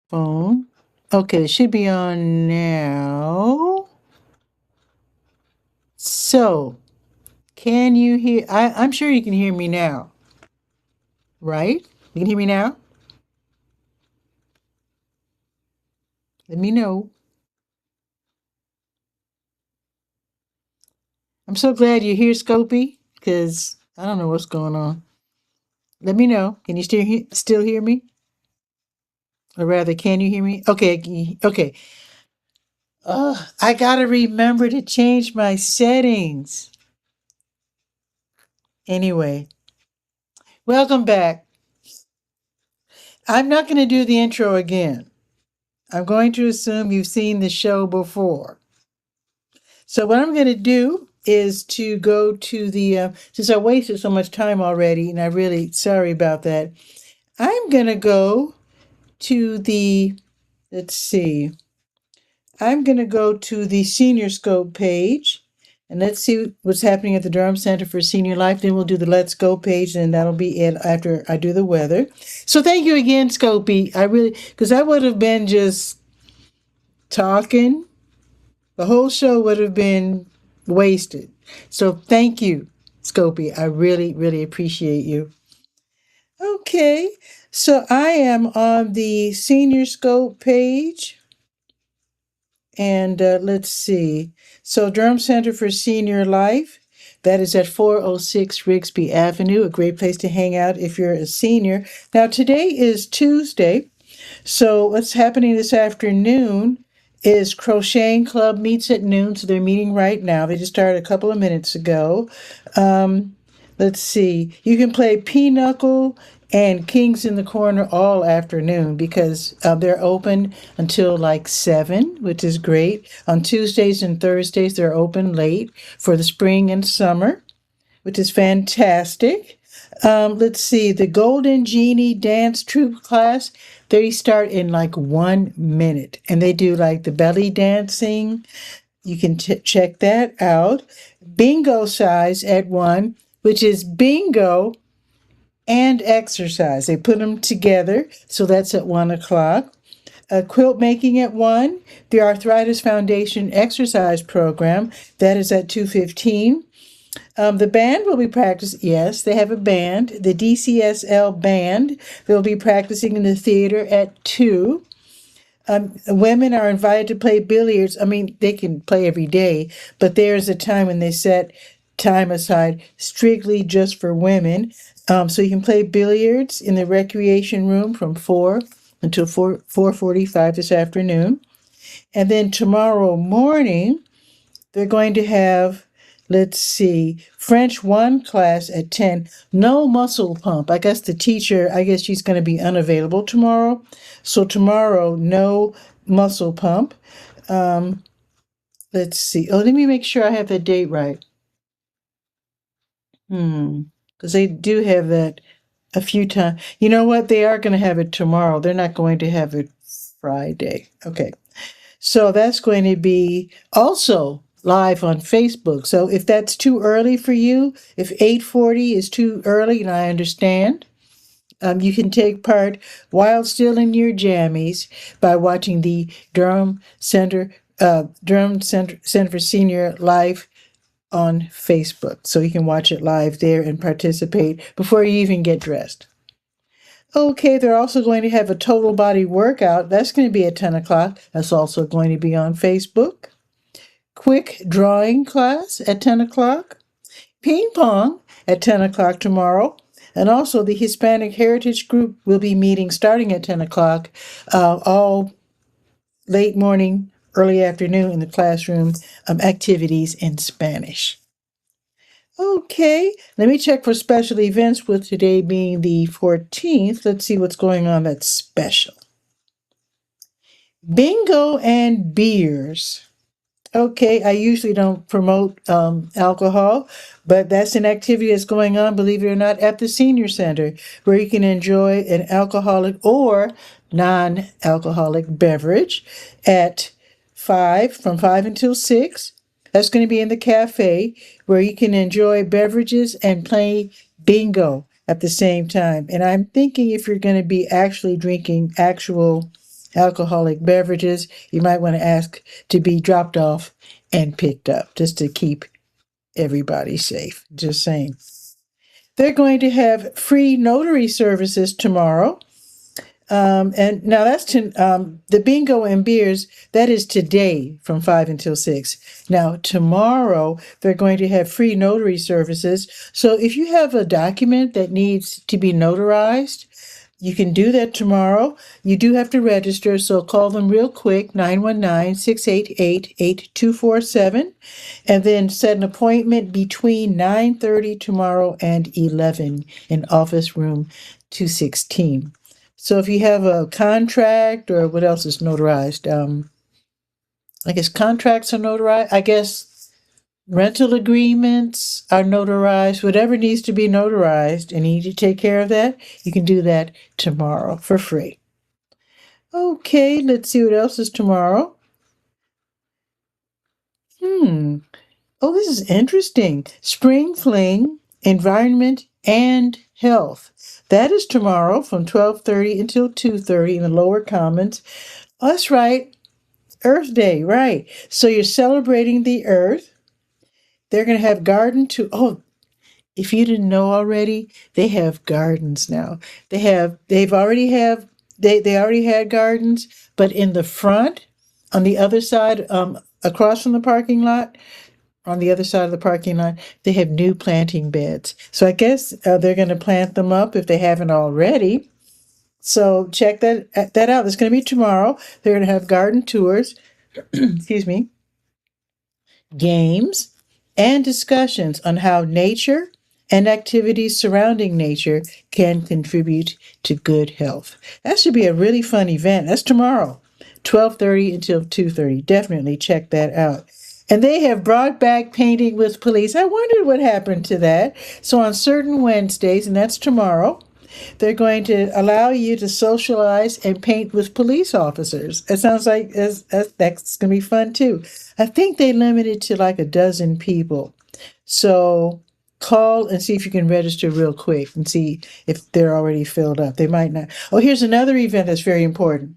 phone. Okay, it should be on now. So, can you hear? I'm sure you can hear me now, right? You can hear me now? Let me know. I'm so glad you're here, Scopy, because I don't know what's going on. Let me know. Can you still hear me? Or rather, can you hear me? Okay, okay. I gotta remember to change my settings. Anyway, welcome back. I'm not going to do the intro again. I'm going to assume you've seen the show before. So what I'm going to do is to go to the since I wasted so much time already, and I'm really sorry about that. I'm going to go to the let's see. I'm going to go to the Senior Scope page, and let's see what's happening at the Durham Center for Senior Life. Then we'll do the Let's Go page, and that'll be it after I do the weather. So thank you again, Scopy. I really, because I would have been just talking, the whole show would have been wasted. So thank you, Scopy. I really, really appreciate you. Okay, so I am on the Senior Scope page. And let's see. So, Durham Center for Senior Life, that is at 406 Rigsby Avenue, a great place to hang out if you're a senior. Now, today is Tuesday. So, what's happening this afternoon is Crocheting Club meets at noon. So, they're meeting right now. They just started a couple of minutes ago. Um, let's see. You can play Pinochle and Kings in the Corner all afternoon because they're open until like 7, which is great. On Tuesdays and Thursdays, they're open late for the spring and summer, which is fantastic. Let's see, the Golden Genie Dance Troupe class, they start in like 1 minute and they do like the belly dancing. You can check that out. Bingo size at 1, which is bingo and exercise. They put them together, so that's at 1 o'clock. Quilt making at 1. The Arthritis Foundation exercise program, that is at 2:15. The band will be practicing. Yes, they have a band, the DCSL band. They'll be practicing in the theater at 2. Women are invited to play billiards. I mean, they can play every day, but there's a time when they set time aside strictly just for women. So you can play billiards in the recreation room from 4 until 4:45 this afternoon. And then tomorrow morning, they're going to have, let's see, French 1 class at 10. No muscle pump. I guess the teacher, I guess she's going to be unavailable tomorrow. So tomorrow, no muscle pump. Let's see. Oh, let me make sure I have the date right. Because they do have that a few times. You know what? They are going to have it tomorrow. They're not going to have it Friday. Okay. So that's going to be also live on Facebook. So if that's too early for you, if 8:40 is too early, and I understand, you can take part while still in your jammies by watching the Durham Center for Senior Life on Facebook. So you can watch it live there and participate before you even get dressed. Okay, they're also going to have a total body workout. That's going to be at 10 o'clock. That's also going to be on Facebook. Quick drawing class at 10 o'clock. Ping pong at 10 o'clock tomorrow. And also the Hispanic Heritage Group will be meeting starting at 10 o'clock, all late morning, early afternoon in the classroom, activities in Spanish. Okay, let me check for special events with today being the 14th. Let's see what's going on that's special. Bingo and beers. Okay, I usually don't promote alcohol, but that's an activity that's going on, believe it or not, at the senior center where you can enjoy an alcoholic or non-alcoholic beverage at 5, from 5 until 6. That's going to be in the cafe where you can enjoy beverages and play bingo at the same time. And I'm thinking if you're going to be actually drinking actual alcoholic beverages, you might want to ask to be dropped off and picked up just to keep everybody safe. Just saying. They're going to have free notary services tomorrow. And now that's the bingo and beers, that is today from 5 until 6. Now, tomorrow, they're going to have free notary services. So if you have a document that needs to be notarized, you can do that tomorrow. You do have to register, so call them real quick, 919-688-8247, and then set an appointment between 9:30 tomorrow and 11 in office room 216. So if you have a contract, or what else is notarized? I guess contracts are notarized. I guess rental agreements are notarized. Whatever needs to be notarized and you need to take care of that, you can do that tomorrow for free. Okay, let's see what else is tomorrow. Oh, this is interesting. Spring Fling, Environment and Health. That is tomorrow from 12:30 until 2:30 in the lower commons. Oh, that's right. Earth Day, right. So you're celebrating the earth. They're going to have if you didn't know already, they have gardens now. They already had gardens, but in the front, on the other side, across from the parking lot, on the other side of the parking lot, they have new planting beds. So I guess they're going to plant them up if they haven't already. So check that out. It's going to be tomorrow. They're going to have garden tours, excuse me, games, and discussions on how nature and activities surrounding nature can contribute to good health. That should be a really fun event. That's tomorrow, 12:30 until 2:30. Definitely check that out. And they have brought back painting with police. I wondered what happened to that. So on certain Wednesdays, and that's tomorrow, they're going to allow you to socialize and paint with police officers. It sounds like that's going to be fun too. I think they limited to like a dozen people. So call and see if you can register real quick and see if they're already filled up. They might not. Oh, here's another event that's very important.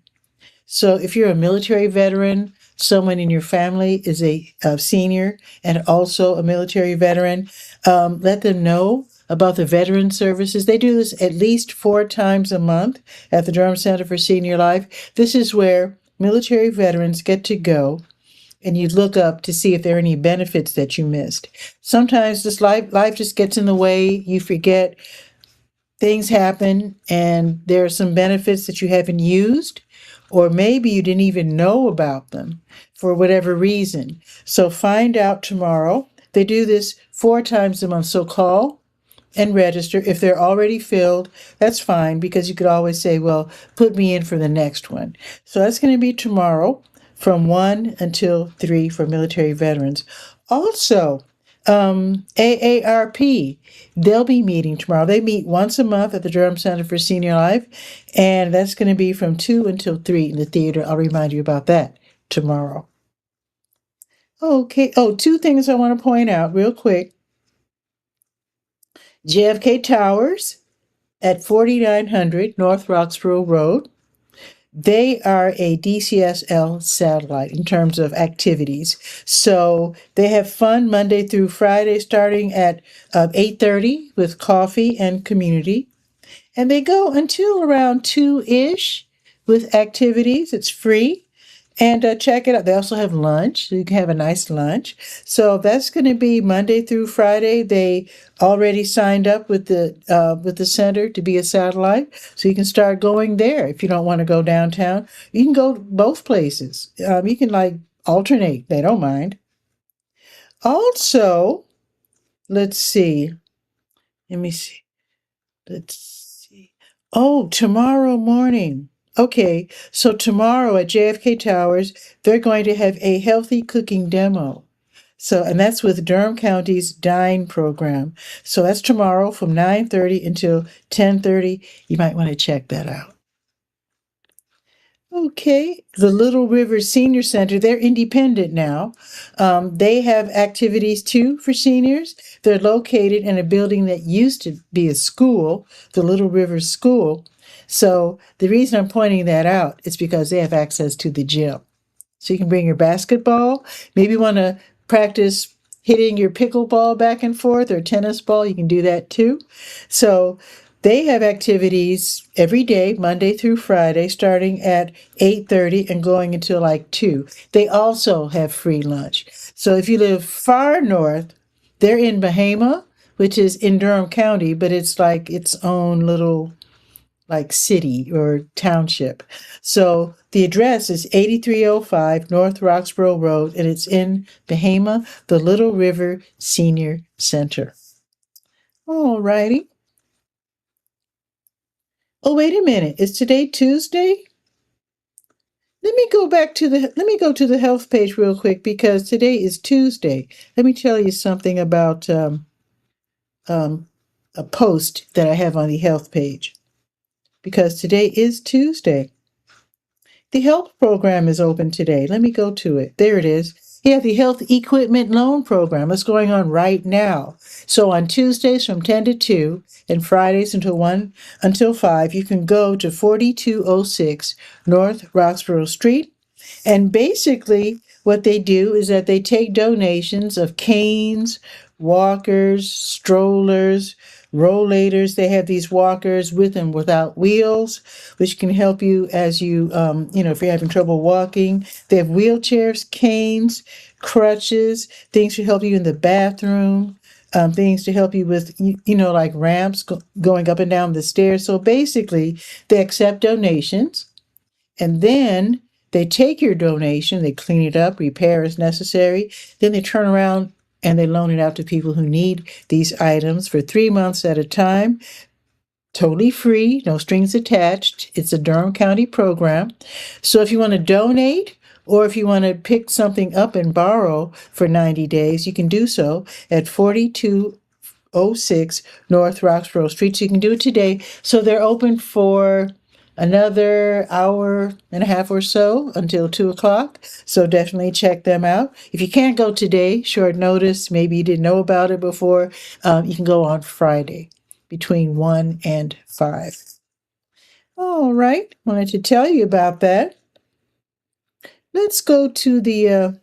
So if you're a military veteran, someone in your family is a senior and also a military veteran, let them know about the veteran services. They do this at least 4 times a month at the Durham Center for Senior Life. This is where military veterans get to go and you look up to see if there are any benefits that you missed. Sometimes this life just gets in the way. You forget, things happen, and there are some benefits that you haven't used, or maybe you didn't even know about them for whatever reason. So find out tomorrow. They do this 4 times a month. So call and register. If they're already filled, that's fine, because you could always say, well, put me in for the next one. So that's going to be tomorrow from 1 until 3 for military veterans. Also, AARP, they'll be meeting tomorrow. They meet once a month at the Durham Center for Senior Life, and that's going to be from 2 until 3 in the theater. I'll remind you about that tomorrow. Okay. Oh, 2 things I want to point out real quick. JFK Towers at 4900 North Roxborough Road. They are a DCSL satellite in terms of activities. So they have fun Monday through Friday starting at 8:30 with coffee and community. And they go until around 2-ish with activities. It's free. And check it out. They also have lunch. So you can have a nice lunch. So that's going to be Monday through Friday. They already signed up with the center to be a satellite. So you can start going there if you don't want to go downtown. You can go both places. You can like alternate. They don't mind. Also, let's see. Let me see. Let's see. Oh, tomorrow morning. Okay, so tomorrow at JFK Towers, they're going to have a healthy cooking demo. So, and that's with Durham County's Dine program. So that's tomorrow from 9:30 until 10:30. You might want to check that out. Okay, the Little River Senior Center, they're independent now. They have activities too for seniors. They're located in a building that used to be a school, the Little River School. So the reason I'm pointing that out is because they have access to the gym. So you can bring your basketball. Maybe you want to practice hitting your pickleball back and forth or tennis ball. You can do that too. So they have activities every day, Monday through Friday, starting at 8:30 and going until like 2. They also have free lunch. So if you live far north, they're in Bahama, which is in Durham County, but it's like its own little like city or township. So the address is 8305 North Roxborough Road, and it's in Bahama, the Little River Senior Center. All righty. Oh, wait a minute. Is today Tuesday? Let me go to the health page real quick because today is Tuesday. Let me tell you something about um, a post that I have on the health page because today is Tuesday. The health program is open today. Let me go to it. There it is. Yeah, the health equipment loan program is going on right now. So on Tuesdays from 10 to 2 and Fridays until 5, you can go to 4206 North Roxborough Street. And basically, what they do is that they take donations of canes, walkers, strollers, rollators. They have these walkers with and without wheels, which can help you as if you're having trouble walking. They have wheelchairs, canes, crutches, things to help you in the bathroom. Things to help you with, like ramps going up and down the stairs. So basically, they accept donations and then they take your donation, they clean it up, repair as necessary. Then they turn around and they loan it out to people who need these items for 3 months at a time. Totally free, no strings attached. It's a Durham County program. So if you want to donate or if you want to pick something up and borrow for 90 days, you can do so at 4206 North Roxborough Street. So you can do it today. So they're open for another hour and a half or so until 2 o'clock. So definitely check them out. If you can't go today, short notice, maybe you didn't know about it before, you can go on Friday between 1 and 5. All right, wanted to tell you about that. Let's go to the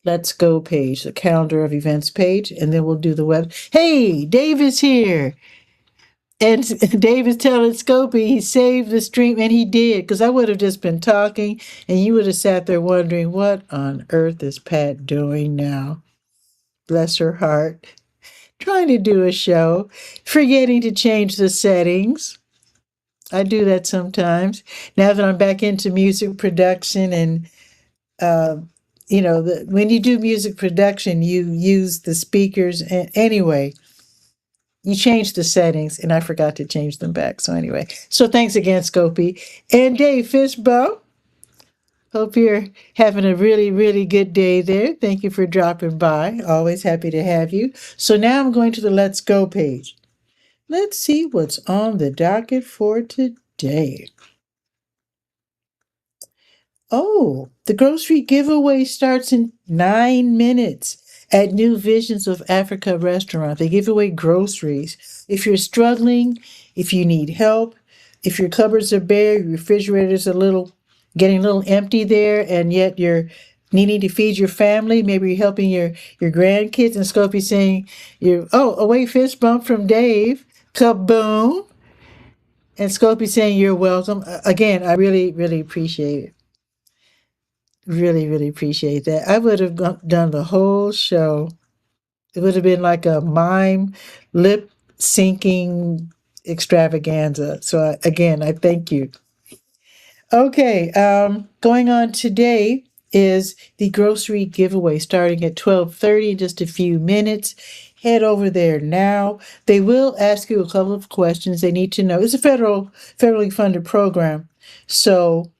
Let's Go page, the calendar of events page, and then we'll do the web. Hey, Dave is here. And Dave is telling Scopy he saved the stream, and he did, because I would have just been talking, and you would have sat there wondering, what on earth is Pat doing now? Bless her heart. Trying to do a show, forgetting to change the settings. I do that sometimes. Now that I'm back into music production and, when you do music production, you use the speakers. And anyway, you change the settings, and I forgot to change them back. So anyway, so thanks again, Scopy. And Dave Fishbow, hope you're having a really, really good day there. Thank you for dropping by. Always happy to have you. So now I'm going to the Let's Go page. Let's see what's on the docket for today. Oh, the grocery giveaway starts in 9 minutes at New Visions of Africa restaurant. They give away groceries. If you're struggling, if you need help, if your cupboards are bare, your refrigerator's getting a little empty there, and yet you're needing to feed your family, maybe you're helping your grandkids, and Scopy saying, away fist bump from Dave, kaboom, and Scopy saying you're welcome. Again, I really, really appreciate it. Really, really appreciate that. I would have done the whole show. It would have been like a mime lip syncing extravaganza. So again, I thank you. Okay, going on today is the grocery giveaway starting at 12:30 in just a few minutes. Head over there now. They will ask you a couple of questions they need to know. It's a federally funded program. So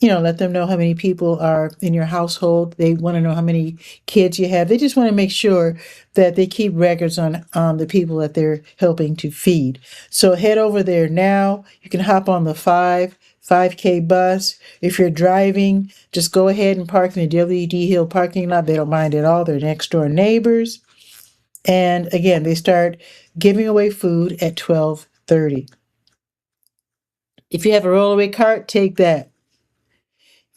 let them know how many people are in your household. They want to know how many kids you have. They just want to make sure that they keep records on the people that they're helping to feed. So head over there now. You can hop on the 5K bus. If you're driving, just go ahead and park in the W.D. Hill parking lot. They don't mind at all. They're next door neighbors. And again, they start giving away food at 12:30. If you have a rollaway cart, take that.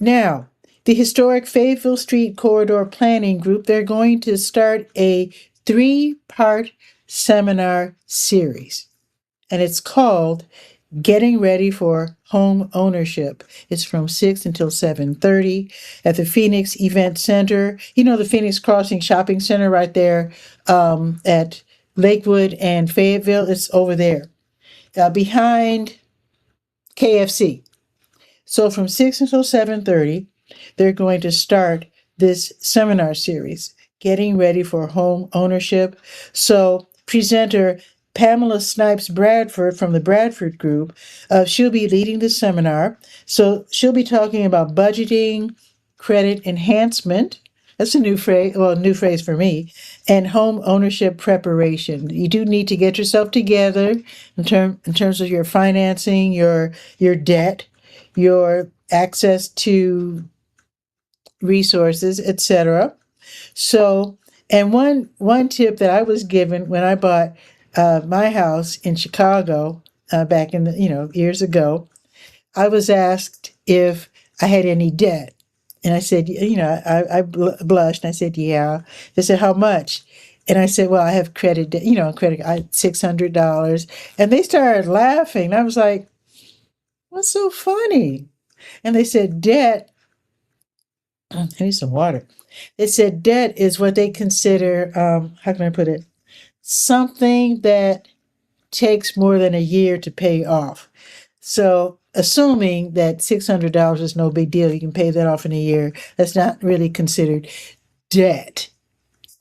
Now, the Historic Fayetteville Street Corridor Planning Group, they're going to start a 3-part seminar series, and it's called Getting Ready for Home Ownership. It's from 6 until 7:30 at the Phoenix Event Center. You know, the Phoenix Crossing Shopping Center right there at Lakewood and Fayetteville. It's over there behind KFC. So from 6 until 7:30, they're going to start this seminar series, Getting Ready for Home Ownership. So presenter Pamela Snipes Bradford from the Bradford Group, she'll be leading the seminar. So she'll be talking about budgeting, credit enhancement. That's a new phrase, well, a new phrase for me, and home ownership preparation. You do need to get yourself together in terms of your financing, your debt, your access to resources, etc. So, and one tip that I was given when I bought my house in Chicago back in the years ago, I was asked if I had any debt, and I said, I blushed and I said, yeah. They said, how much? And I said, well, I have credit, credit, $600, and they started laughing. I was like, what's so funny? And they said, debt. I need some water. They said debt is what they consider, how can I put it? Something that takes more than a year to pay off. So, assuming that $600 is no big deal, you can pay that off in a year. That's not really considered debt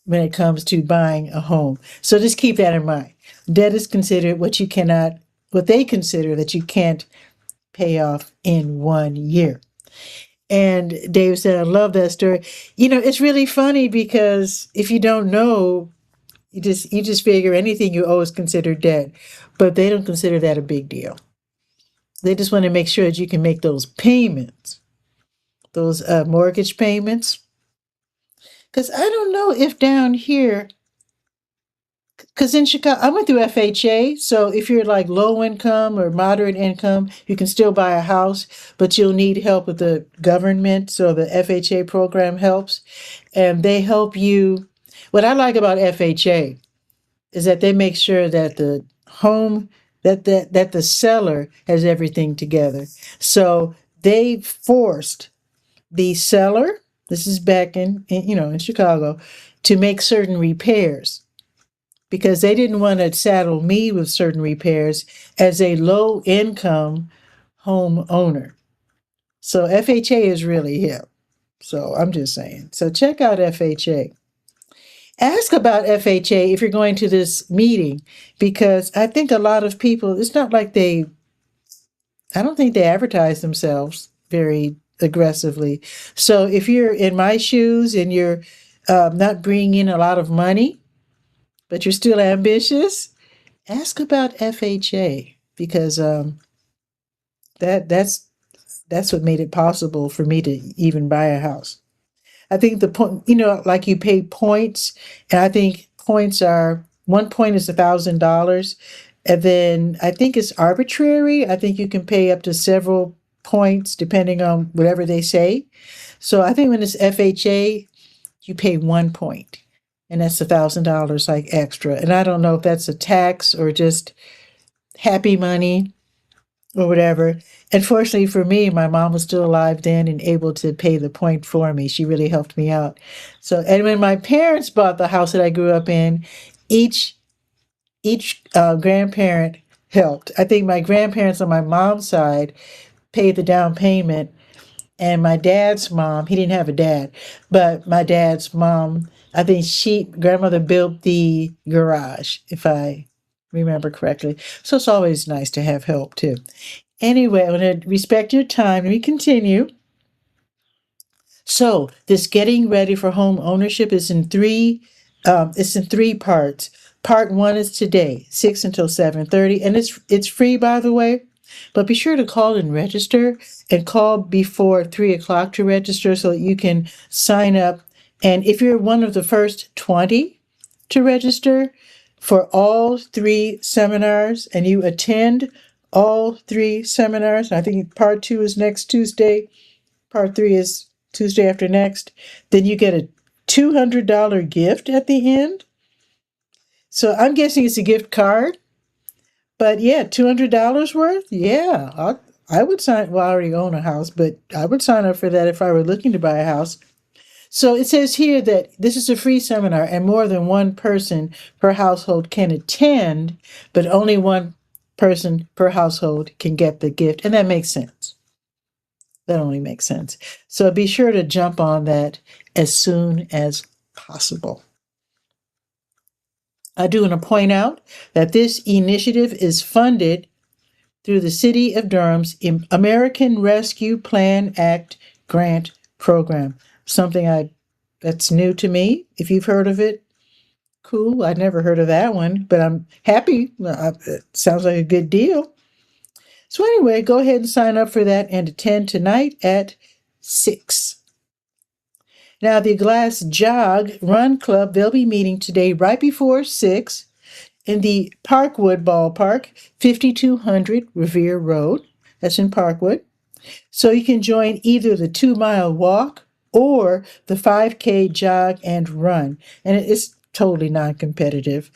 when it comes to buying a home. So, just keep that in mind. Debt is considered what they consider that you can't pay off in 1 year. And Dave said, I love that story. It's really funny because if you don't know, you just figure anything you owe is considered debt, but they don't consider that a big deal. They just want to make sure that you can make those payments, those mortgage payments. Because I don't know if down here, because in Chicago, I went through FHA. So if you're like low income or moderate income, you can still buy a house, but you'll need help with the government. So the FHA program helps, and they help you. What I like about FHA is that they make sure that the home that the seller has everything together. So they forced the seller, this is back in Chicago, to make certain repairs because they didn't want to saddle me with certain repairs as a low income home owner. So FHA is really hip. So I'm just saying. So check out FHA. Ask about FHA if you're going to this meeting, because I think a lot of people, it's not like I don't think they advertise themselves very aggressively. So if you're in my shoes and you're not bringing in a lot of money, but you're still ambitious, ask about FHA because that's what made it possible for me to even buy a house. I think the point, like you pay points, and I think points are 1 point is $1,000, and then I think it's arbitrary. I think you can pay up to several points depending on whatever they say. So I think when it's FHA, you pay 1 point, and that's $1,000 like extra. And I don't know if that's a tax or just happy money or whatever. Unfortunately for me, my mom was still alive then and able to pay the point for me. She really helped me out. So, and when my parents bought the house that I grew up in, each grandparent helped. I think my grandparents on my mom's side paid the down payment, and my dad's mom, he didn't have a dad, but my dad's mom, I think grandmother built the garage, if I remember correctly. So it's always nice to have help too. Anyway, I want to respect your time. Let me continue. So this getting ready for home ownership is in three parts. Part 1 is today, 6 until 7:30, and it's free, by the way. But be sure to call and register, and call before 3 o'clock to register so that you can sign up. And if you're one of the first 20 to register for all 3 seminars and you attend all three seminars. I think part 2 is next Tuesday. Part 3 is Tuesday after next. Then you get a $200 gift at the end. So I'm guessing it's a gift card. But yeah, $200 worth? Yeah, I would sign. Well, I already own a house, but I would sign up for that if I were looking to buy a house. So it says here that this is a free seminar and more than one person per household can attend, but only one person per household can get the gift. And that makes sense. That only makes sense. So be sure to jump on that as soon as possible. I do want to point out that this initiative is funded through the City of Durham's American Rescue Plan Act grant program. Something that's new to me. If you've heard of it, cool. I never heard of that one, but I'm happy. It sounds like a good deal. So anyway, go ahead and sign up for that and attend tonight at 6. Now, the Glass Jog Run Club, they'll be meeting today right before 6 in the Parkwood Ballpark, 5200 Revere Road. That's in Parkwood. So you can join either the 2-mile walk or the 5K jog and run. And it's totally non-competitive.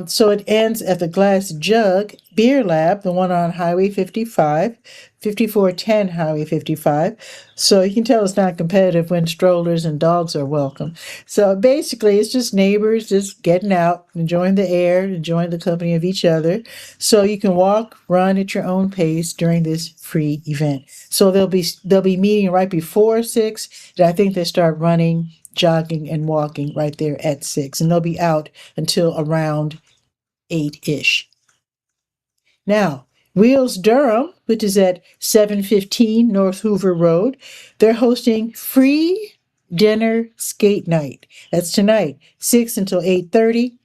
So it ends at the Glass Jug Beer Lab, the one on Highway 55, 5410 Highway 55. So you can tell it's not competitive when strollers and dogs are welcome. So basically, it's just neighbors just getting out, enjoying the air, enjoying the company of each other. So you can walk, run at your own pace during this free event. So they'll be meeting right before 6, and I think they start running, jogging, and walking right there at 6, and they'll be out until around 8-ish. Now, Wheels Durham, which is at 715 North Hoover Road, they're hosting free dinner skate night. That's tonight, 6 until 8:30.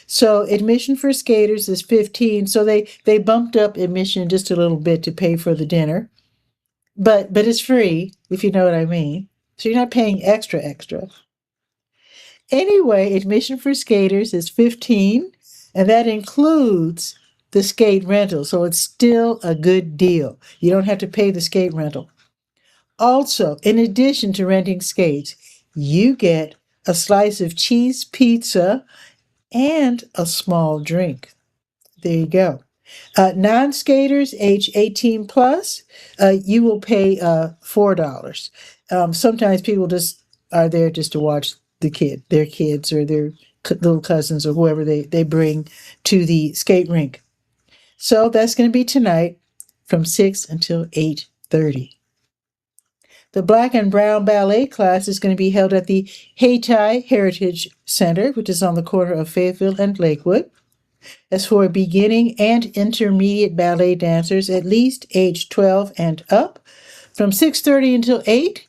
So admission for skaters is $15. So they bumped up admission just a little bit to pay for the dinner. But it's free, if you know what I mean. So you're not paying extra. Anyway, admission for skaters is $15, and that includes the skate rental. So it's still a good deal. You don't have to pay the skate rental. Also, in addition to renting skates, you get a slice of cheese pizza and a small drink. There you go. Non-skaters, age 18 plus, you will pay $4. Sometimes people just are there just to watch their kids or their little cousins or whoever they bring to the skate rink. So that's going to be tonight from 6 until 8:30. The Black and Brown Ballet class is going to be held at the Hayti Heritage Center, which is on the corner of Fayetteville and Lakewood. As for beginning and intermediate ballet dancers, at least age 12 and up, from 6:30 until 8,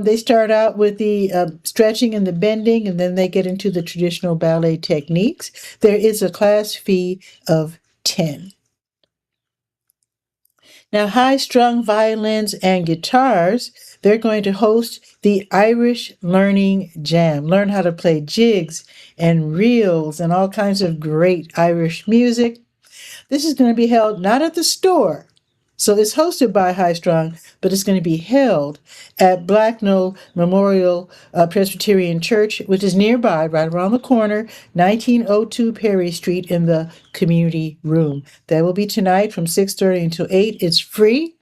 they start out with the stretching and the bending, and then they get into the traditional ballet techniques. There is a class fee of $10. Now, high-strung violins and guitars, they're going to host the Irish Learning Jam. Learn how to play jigs and reels and all kinds of great Irish music. This is going to be held not at the store. So it's hosted by High Strung, but it's going to be held at Blacknell Memorial Presbyterian Church, which is nearby, right around the corner, 1902 Perry Street in the community room. That will be tonight from 6:30 until 8. It's free.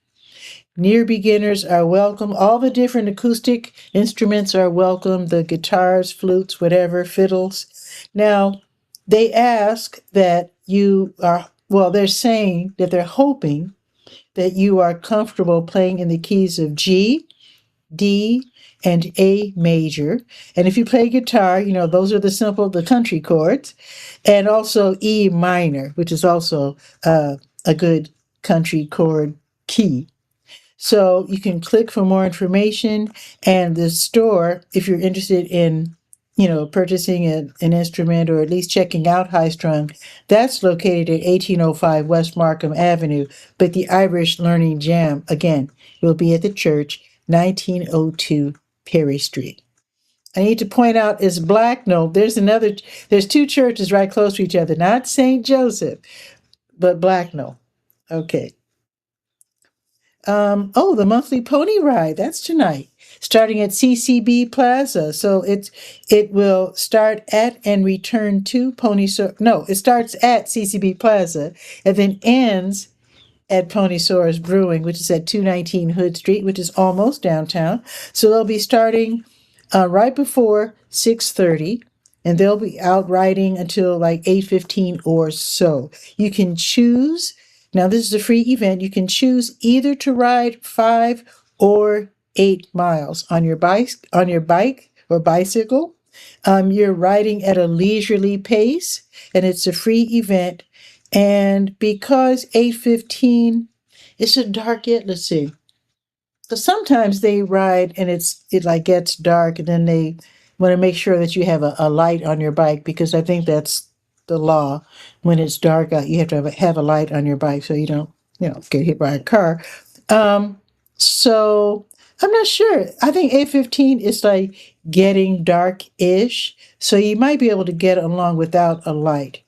Near beginners are welcome. All the different acoustic instruments are welcome, the guitars, flutes, whatever, fiddles. Now, they ask that they're saying that they're hoping that you are comfortable playing in the keys of G, D, and A major. And if you play guitar, those are the country chords, and also E minor, which is also a good country chord key. So you can click for more information, and the store, if you're interested in purchasing an instrument or at least checking out High Strung, that's located at 1805 West Markham Avenue. But the Irish Learning Jam, again, will be at the church, 1902 Perry Street. I need to point out is Blacknell. There's two churches right close to each other, not St. Joseph, but Blacknell. Okay. Oh, the monthly pony ride. That's tonight, starting at CCB Plaza. So it will start at and return to No, it starts at CCB Plaza and then ends at Ponysaurus Brewing, which is at 219 Hood Street, which is almost downtown. So they'll be starting right before 6:30, and they'll be out riding until like 8:15 or so. You can choose. Now this is a free event. You can choose either to ride 5 or 8 miles on your bike or bicycle. You're riding at a leisurely pace, and it's a free event. And because 8:15, it's a dark yet. Let's see. Because sometimes they ride and it like gets dark, and then they want to make sure that you have a light on your bike, because I think that's the law. When it's dark out, you have to have a light on your bike so you don't get hit by a car. So I'm not sure. I think 8:15 is like getting dark-ish, so you might be able to get along without a light.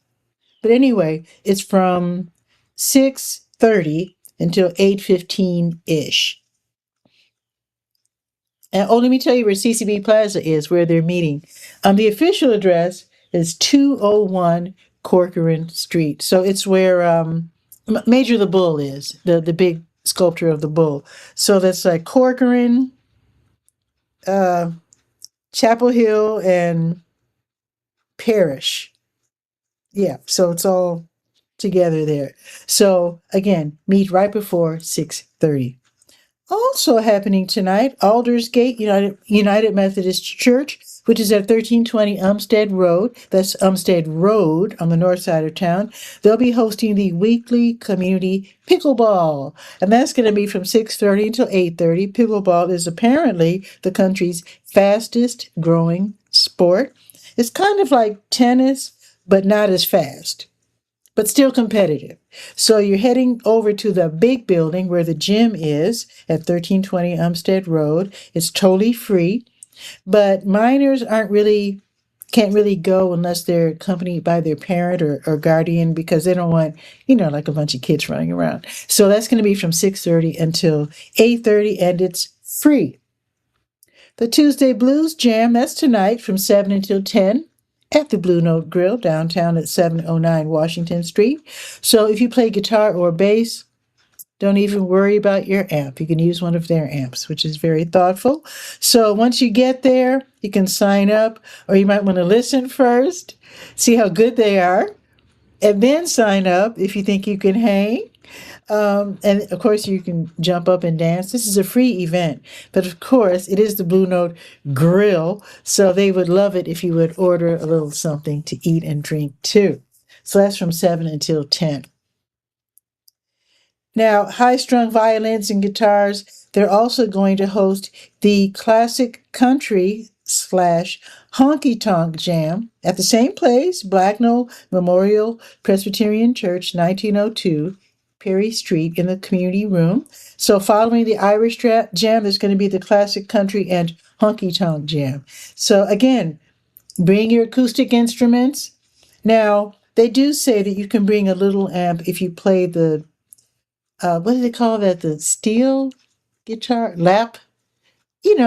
But anyway, it's from 6:30 until 8:15-ish. And let me tell you where CCB Plaza is, where they're meeting. The official address is 201 Corcoran Street. So it's where Major the Bull is, the big sculpture of the bull. So that's like Corcoran, Chapel Hill, and Parish. Yeah, so it's all together there. So again, meet right before 6:30. Also happening tonight, Aldersgate United Methodist Church, which is at 1320 Umstead Road. That's Umstead Road on the north side of town. They'll be hosting the weekly community pickleball, and that's going to be from 6:30 until 8:30. Pickleball is apparently the country's fastest growing sport. It's kind of like tennis, but not as fast, but still competitive. So you're heading over to the big building where the gym is at 1320 Umstead Road. It's totally free, but minors can't really go unless they're accompanied by their parent or guardian, because they don't want, like a bunch of kids running around. So that's going to be from 6:30 until 8:30, and it's free. The Tuesday Blues Jam, that's tonight from 7 until 10 at the Blue Note Grill downtown at 709 Washington Street. So if you play guitar or bass, don't even worry about your amp. You can use one of their amps, which is very thoughtful. So once you get there, you can sign up, or you might want to listen first, see how good they are, and then sign up if you think you can hang. And of course, you can jump up and dance. This is a free event, but of course, it is the Blue Note Grill, so they would love it if you would order a little something to eat and drink too. So that's from 7 until 10. Now, high-strung violins and guitars, they're also going to host the Classic Country / Honky Tonk Jam at the same place, Blacknell Memorial Presbyterian Church, 1902. Perry Street in the community room. So following the Irish Jam, there's going to be the Classic Country and Honky Tonk Jam. So again, bring your acoustic instruments. Now, they do say that you can bring a little amp if you play the, what do they call that? The steel guitar? Lap? The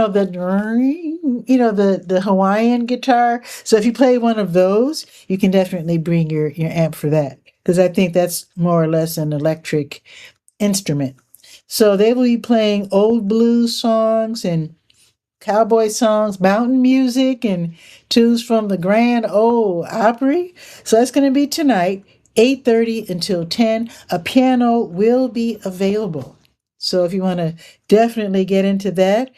Hawaiian guitar. So if you play one of those, you can definitely bring your amp for that, because I think that's more or less an electric instrument. So they will be playing old blues songs and cowboy songs, mountain music, and tunes from the Grand Ole Opry. So that's going to be tonight, 8:30 until 10. A piano will be available. So if you want to definitely get into that,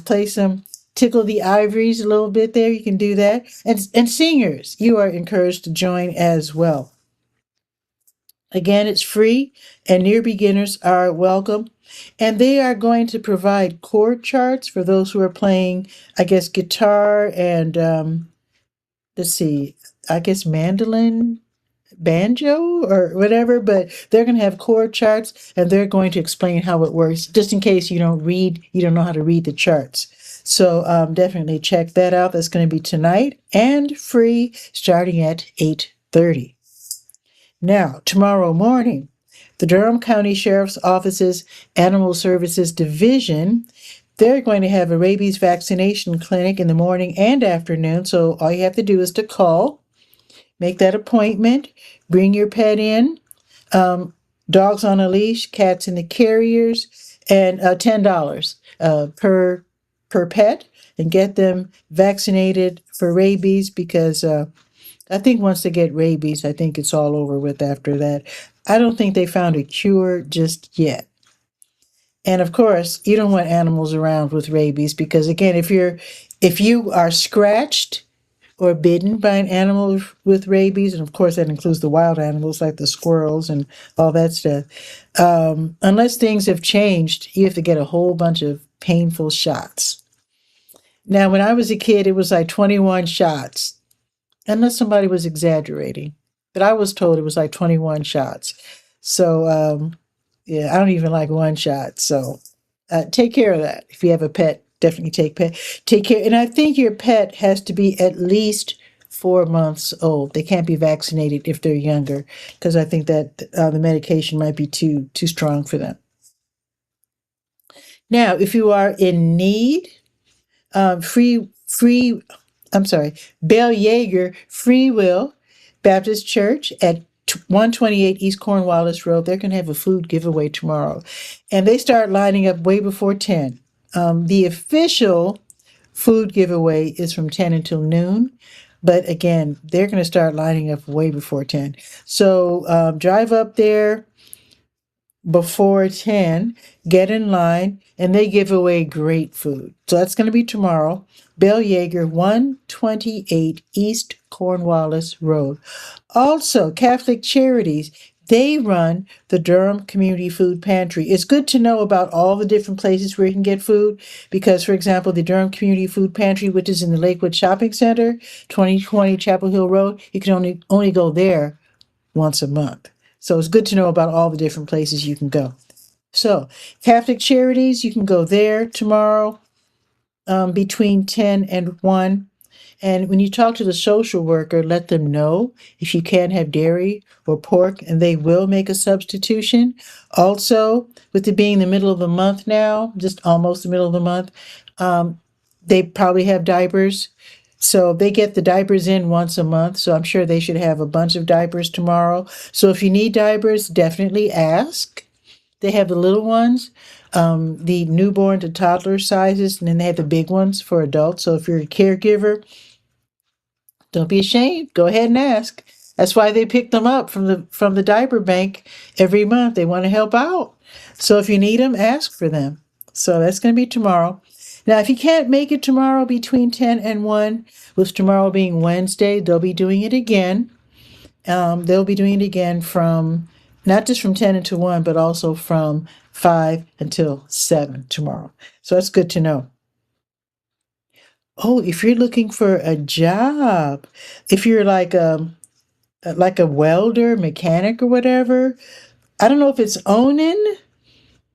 play some Tickle the Ivories a little bit there, you can do that. And singers, you are encouraged to join as well. Again, it's free, and near beginners are welcome. And they are going to provide chord charts for those who are playing, I guess, guitar and, let's see, I guess mandolin, banjo, or whatever. But they're going to have chord charts, and they're going to explain how it works, just in case you don't know how to read the charts. So definitely check that out. That's going to be tonight and free, starting at 8:30. Now, tomorrow morning, the Durham County Sheriff's Office's Animal Services Division, they're going to have a rabies vaccination clinic in the morning and afternoon. So all you have to do is to call, make that appointment, bring your pet in. Um, Dogs on a leash, cats in the carriers, and $10 per pet, and get them vaccinated for rabies because I think once they get rabies, I think it's all over with after that. I don't think they found a cure just yet. And of course, you don't want animals around with rabies because again, if you are scratched or bitten by an animal with rabies, and of course that includes the wild animals like the squirrels and all that stuff, unless things have changed, you have to get a whole bunch of painful shots. Now, when I was a kid, it was like 21 shots, unless somebody was exaggerating. But I was told it was like 21 shots. So, yeah, I don't even like one shot. So, take care of that. If you have a pet, definitely take care. And I think your pet has to be at least 4 months old. They can't be vaccinated if they're younger, because I think that the medication might be too strong for them. Now, if you are in need, free. I'm sorry, Bell Yeager Free Will Baptist Church at 128 East Cornwallis Road. They're going to have a food giveaway tomorrow. And they start lining up way before 10. The official food giveaway is from 10 until noon. But again, they're going to start lining up way before 10. So drive up there before 10, get in line, and they give away great food. So that's going to be tomorrow. Bell Yeager, 128 East Cornwallis Road. Also, Catholic Charities, they run the Durham Community Food Pantry. It's good to know about all the different places where you can get food because, for example, the Durham Community Food Pantry, which is in the Lakewood Shopping Center, 2020 Chapel Hill Road, you can only go there once a month. So it's good to know about all the different places you can go. So, Catholic Charities, you can go there tomorrow between 10 and 1. And when you talk to the social worker, let them know if you can't have dairy or pork, and they will make a substitution. Also, with it being the middle of the month now, just almost the middle of the month, they probably have diapers. So they get the diapers in once a month. So I'm sure they should have a bunch of diapers tomorrow. So if you need diapers, definitely ask. They have the little ones, the newborn to toddler sizes, and then they have the big ones for adults. So if you're a caregiver, don't be ashamed. Go ahead and ask. That's why they pick them up from the diaper bank every month. They want to help out. So if you need them, ask for them. So that's going to be tomorrow. Now, if you can't make it tomorrow between 10 and 1, with tomorrow being Wednesday, they'll be doing it again. They'll be doing it again from, not just from 10 until 1, but also from 5 until 7 tomorrow. So that's good to know. Oh, if you're looking for a job, if you're like a welder, mechanic, or whatever, I don't know if it's Onin,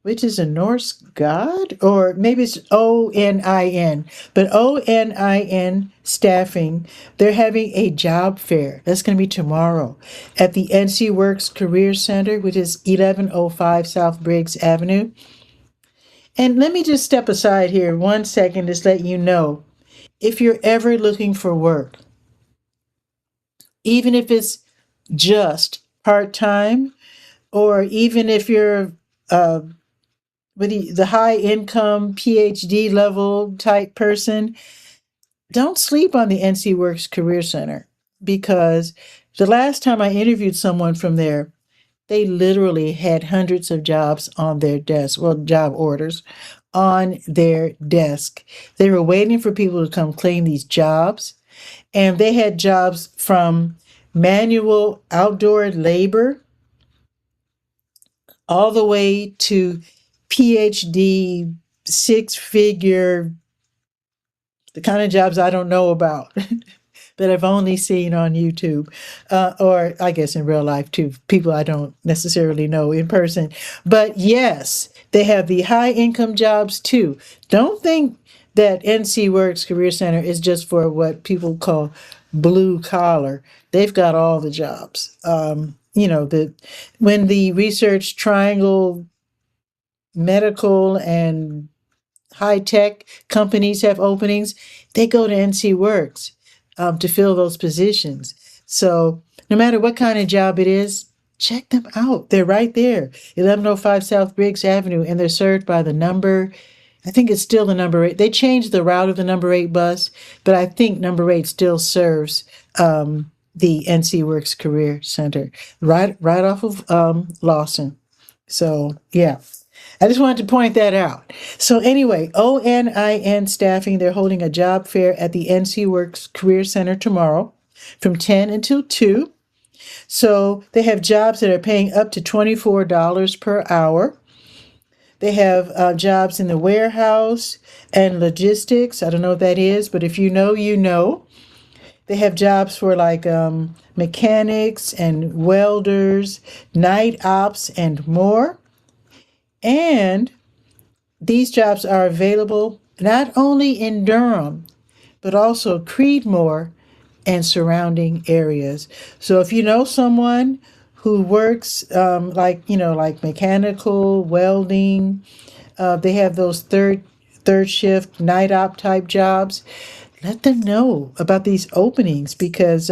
which is a Norse god, or maybe it's Onin, but Onin Staffing, they're having a job fair. That's going to be tomorrow at the NC Works Career Center, which is 1105 South Briggs Avenue. And let me just step aside here 1 second to let you know, if you're ever looking for work, even if it's just part-time, or even if you're with the high income PhD level type person, don't sleep on the NC Works Career Center, because the last time I interviewed someone from there, they literally had hundreds of jobs on their desk, well, job orders on their desk. They were waiting for people to come claim these jobs, and they had jobs from manual outdoor labor all the way to PhD, six-figure, the kind of jobs I don't know about, that I've only seen on YouTube, or I guess in real life too, people I don't necessarily know in person. But yes, they have the high income jobs too. Don't think that NC Works Career Center is just for what people call blue collar. They've got all the jobs. the when the research triangle medical and high tech companies have openings, they go to NC Works to fill those positions. So no matter what kind of job it is, check them out. They're right there, 1105 South Briggs Avenue, and they're served by the number. I think it's still the number 8. They changed the route of the number 8 bus, but I think number 8 still serves the NC Works Career Center, right off of Lawson. So yeah, I just wanted to point that out. So anyway, ONIN Staffing, they're holding a job fair at the NC Works Career Center tomorrow from 10 until 2. So they have jobs that are paying up to $24 per hour. They have jobs in the warehouse and logistics. I don't know what that is, but if you know, you know. They have jobs for like mechanics and welders, night ops, and more. And these jobs are available not only in Durham, but also Creedmoor and surrounding areas. So if you know someone who works like mechanical, welding, they have those third shift night op type jobs. Let them know about these openings because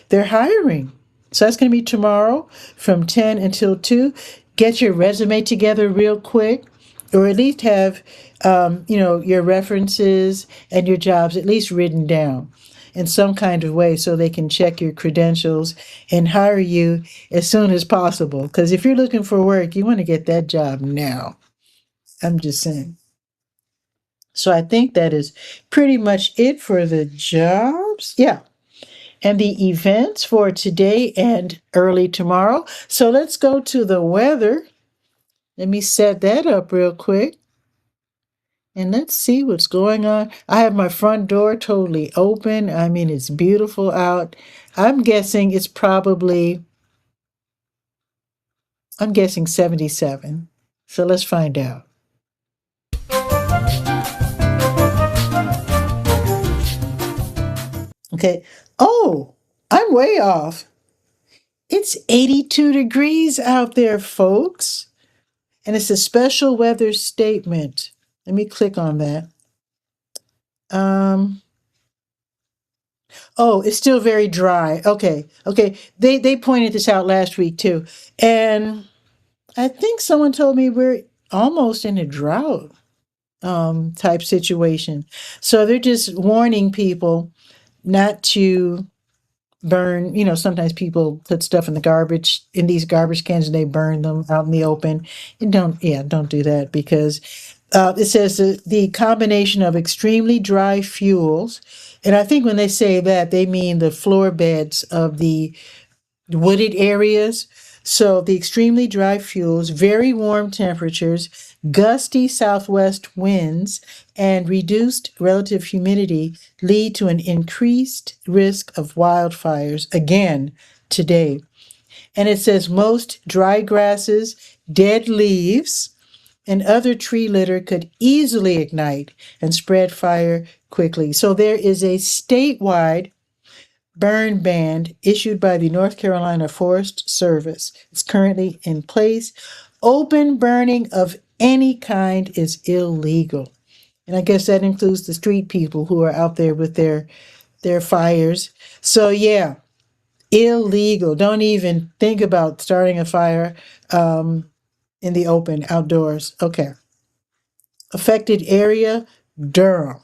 they're hiring. So that's going to be tomorrow from 10 until 2. Get your resume together real quick, or at least have your references and your jobs at least written down in some kind of way so they can check your credentials and hire you as soon as possible. Because if you're looking for work, you want to get that job now. I'm just saying. So I think that is pretty much it for the jobs. Yeah. And the events for today and early tomorrow. So let's go to the weather. Let me set that up real quick. And let's see what's going on. I have my front door totally open. I mean, it's beautiful out. I'm guessing 77. So let's find out. Okay. Oh, I'm way off. It's 82 degrees out there, folks. And it's a special weather statement. Let me click on that. Oh, it's still very dry. Okay. Okay. They pointed this out last week too. And I think someone told me we're almost in a drought type situation. So they're just warning people not to burn, sometimes people put stuff in the garbage in these garbage cans and they burn them out in the open. And don't do that because it says the combination of extremely dry fuels, and I think when they say that they mean the floor beds of the wooded areas. So the extremely dry fuels, very warm temperatures, gusty southwest winds, and reduced relative humidity lead to an increased risk of wildfires again today. And it says most dry grasses, dead leaves, and other tree litter could easily ignite and spread fire quickly. So there is a statewide burn ban issued by the North Carolina Forest Service. It's currently in place. Open burning of any kind is illegal. And I guess that includes the street people who are out there with their fires. So yeah, illegal. Don't even think about starting a fire in the open outdoors. Okay. Affected area, Durham.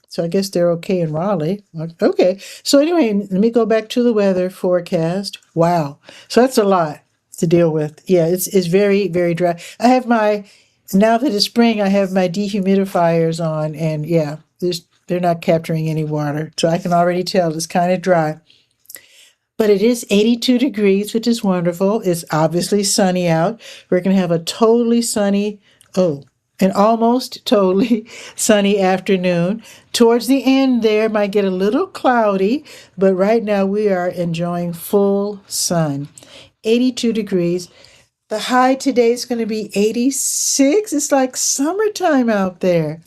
So I guess they're okay in Raleigh. Okay. So anyway, let me go back to the weather forecast. Wow. So that's a lot to deal with. Yeah, it's very, very dry. Now that it's spring, I have my dehumidifiers on, and yeah, they're not capturing any water. So I can already tell it's kind of dry. But it is 82 degrees, which is wonderful. It's obviously sunny out. We're going to have a totally sunny, an almost totally sunny afternoon. Towards the end there, might get a little cloudy, but right now we are enjoying full sun. 82 degrees. The high today is going to be 86. It's like summertime out there.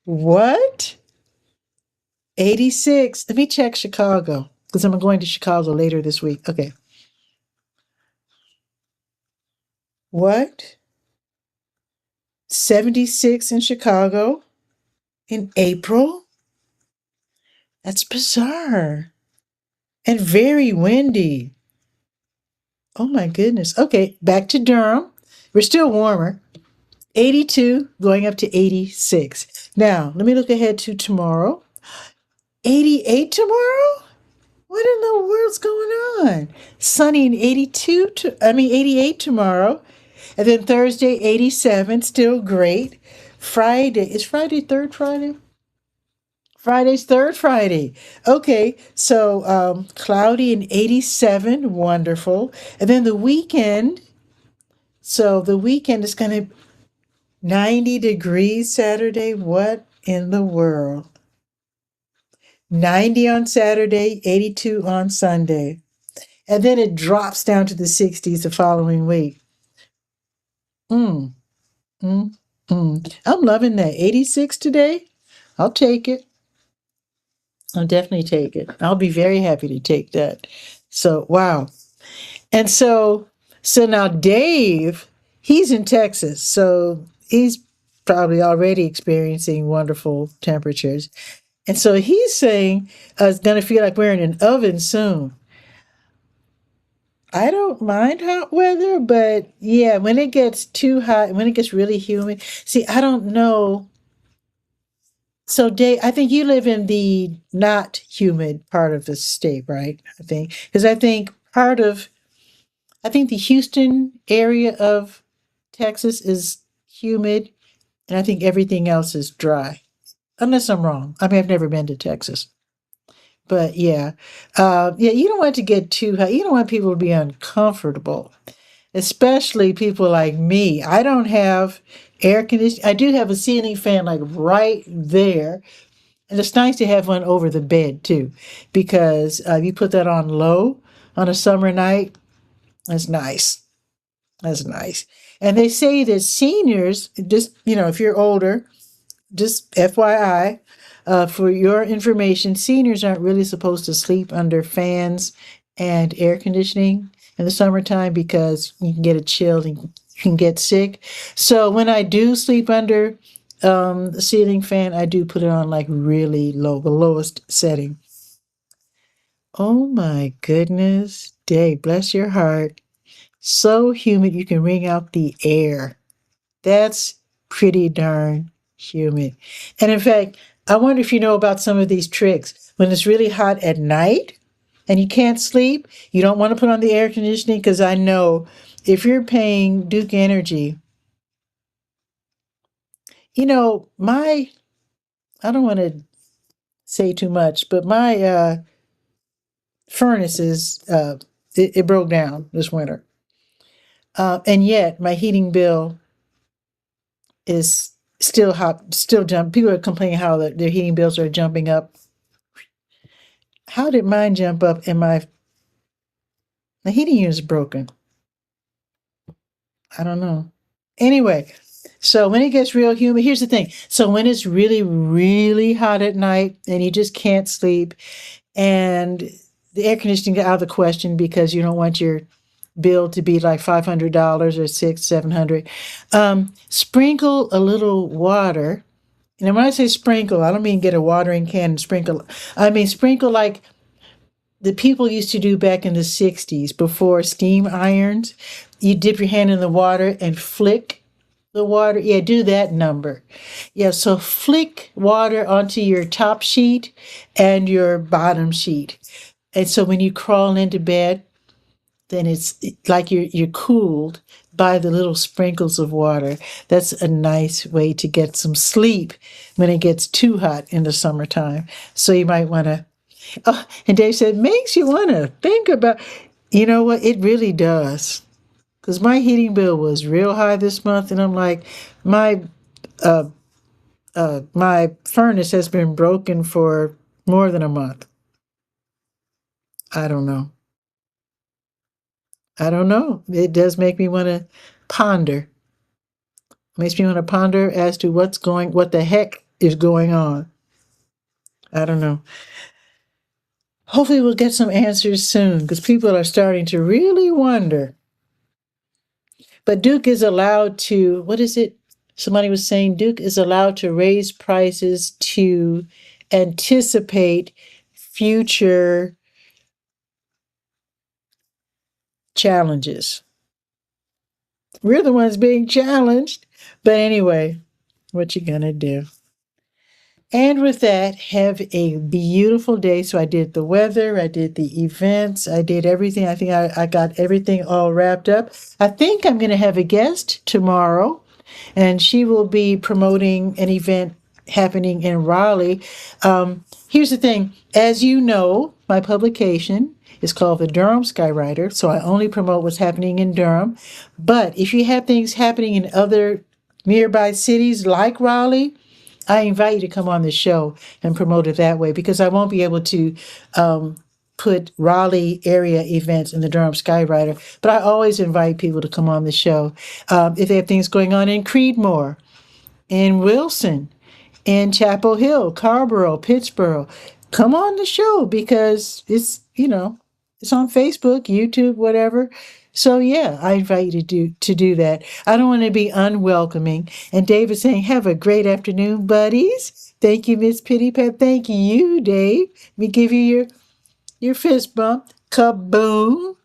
What? 86. Let me check Chicago because I'm going to Chicago later this week. Okay. What? 76 in Chicago in April? That's bizarre. And very windy. Oh my goodness. Okay, back to Durham. We're still warmer. 82 going up to 86. Now, let me look ahead to tomorrow. 88 tomorrow? What in the world's going on? Sunny and 88 tomorrow. And then Thursday, 87, still great. Is Friday third Friday? Friday's third Friday. Okay, so cloudy and 87, wonderful. And then the weekend, so the weekend is going to 90 degrees Saturday. What in the world? 90 on Saturday, 82 on Sunday. And then it drops down to the 60s the following week. Mm, mm, I'm loving that. 86 today. I'll take it. I'll definitely take it. I'll be very happy to take that. So, wow. And so now Dave, he's in Texas. So he's probably already experiencing wonderful temperatures. And so he's saying it's going to feel like we're in an oven soon. I don't mind hot weather, but yeah, when it gets too hot, when it gets really humid, see, I don't know. So, Dave, I think you live in the not humid part of the state, right? I think because I think the Houston area of Texas is humid, and I think everything else is dry. Unless I'm wrong. I mean, I've never been to Texas. But yeah, yeah, you don't want to get too hot. You don't want people to be uncomfortable, especially people like me. I don't have air conditioning. I do have a ceiling fan like right there, and it's nice to have one over the bed too, because you put that on low on a summer night. That's nice. That's nice. And they say that seniors, just if you're older, just FYI, for your information, seniors aren't really supposed to sleep under fans and air conditioning in the summertime because you can get a chill and you can get sick. So when I do sleep under the ceiling fan, I do put it on like really low, the lowest setting. Oh my goodness, Dave, bless your heart. So humid you can wring out the air. That's pretty darn humid. And in fact, I wonder if you know about some of these tricks. When it's really hot at night and you can't sleep, you don't want to put on the air conditioning because I know if you're paying Duke Energy, my, I don't want to say too much, but my furnace it broke down this winter. And yet my heating bill is still hot, still jump. People are complaining how their heating bills are jumping up. How did mine jump up and the heating unit is broken? I don't know. Anyway, so when it gets real humid, here's the thing. So when it's really, really hot at night and you just can't sleep and the air conditioning is out of the question because you don't want your bill to be like $500 or six, 700. Sprinkle a little water. And when I say sprinkle, I don't mean get a watering can and sprinkle. I mean sprinkle like the people used to do back in the 60s before steam irons. You dip your hand in the water and flick the water. Yeah, do that number. Yeah, so flick water onto your top sheet and your bottom sheet. And so when you crawl into bed, then it's like you're cooled by the little sprinkles of water. That's a nice way to get some sleep when it gets too hot in the summertime. So you might want to. Oh, and Dave said, makes you want to think about. You know what? It really does. Because my heating bill was real high this month, and I'm like, my my furnace has been broken for more than a month. I don't know. I don't know. It does make me want to ponder. Makes me want to ponder as to what the heck is going on. I don't know. Hopefully, we'll get some answers soon because people are starting to really wonder. But Duke is allowed to, what is it? Somebody was saying Duke is allowed to raise prices to anticipate future challenges. We're the ones being challenged. But anyway, what you gonna do? And with that, have a beautiful day. So I did the weather, I did the events, I did everything. I think I got everything all wrapped up. I think I'm going to have a guest tomorrow, and she will be promoting an event happening in Raleigh. Here's the thing, as you know, my publication is called the Durham Skywriter, so I only promote what's happening in Durham. But if you have things happening in other nearby cities like Raleigh, I invite you to come on the show and promote it that way, because I won't be able to put Raleigh area events in the Durham Skywriter, but I always invite people to come on the show. If they have things going on in Creedmoor, in Wilson, in Chapel Hill, Carrboro, Pittsboro, come on the show, because it's on Facebook, YouTube, whatever. So yeah, I invite you to do that. I don't want to be unwelcoming. And Dave is saying, have a great afternoon, buddies. Thank you, Miss Pitty Pat. Thank you, Dave. Let me give you your fist bump. Kaboom.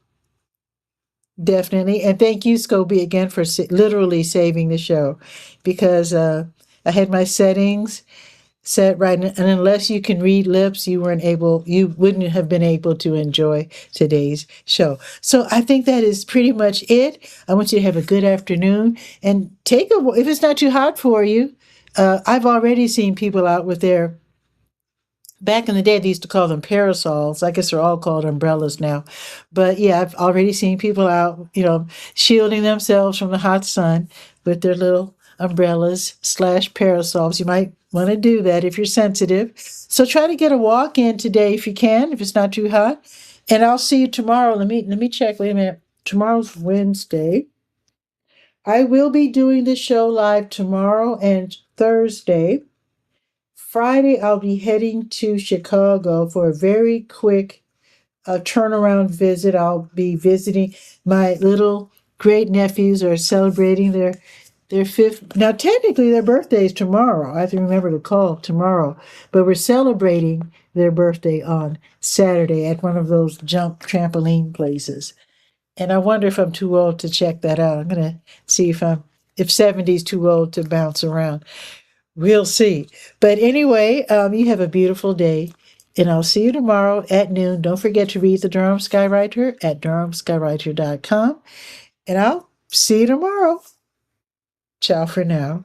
Definitely. And thank you, Scobie, again for literally saving the show, because I had my settings set right, and unless you can read lips, you wouldn't have been able to enjoy today's show. So I think that is pretty much it. I want you to have a good afternoon, and if it's not too hot for you. I've already seen people out with their, back in the day, they used to call them parasols. I guess they're all called umbrellas now. But yeah, I've already seen people out, shielding themselves from the hot sun with their little umbrellas / parasols. You might want to do that if you're sensitive. So try to get a walk in today if you can, if it's not too hot. And I'll see you tomorrow. Let me check. Wait a minute. Tomorrow's Wednesday. I will be doing the show live tomorrow and Thursday. Friday, I'll be heading to Chicago for a very quick turnaround visit. I'll be visiting my little great nephews are celebrating their fifth. Now, technically, their birthday is tomorrow. I have to remember to call tomorrow. But we're celebrating their birthday on Saturday at one of those jump trampoline places. And I wonder if I'm too old to check that out. I'm going to see if 70 is too old to bounce around. We'll see. But anyway, you have a beautiful day, and I'll see you tomorrow at noon. Don't forget to read the Durham Skywriter at durhamskywriter.com, and I'll see you tomorrow. Ciao for now.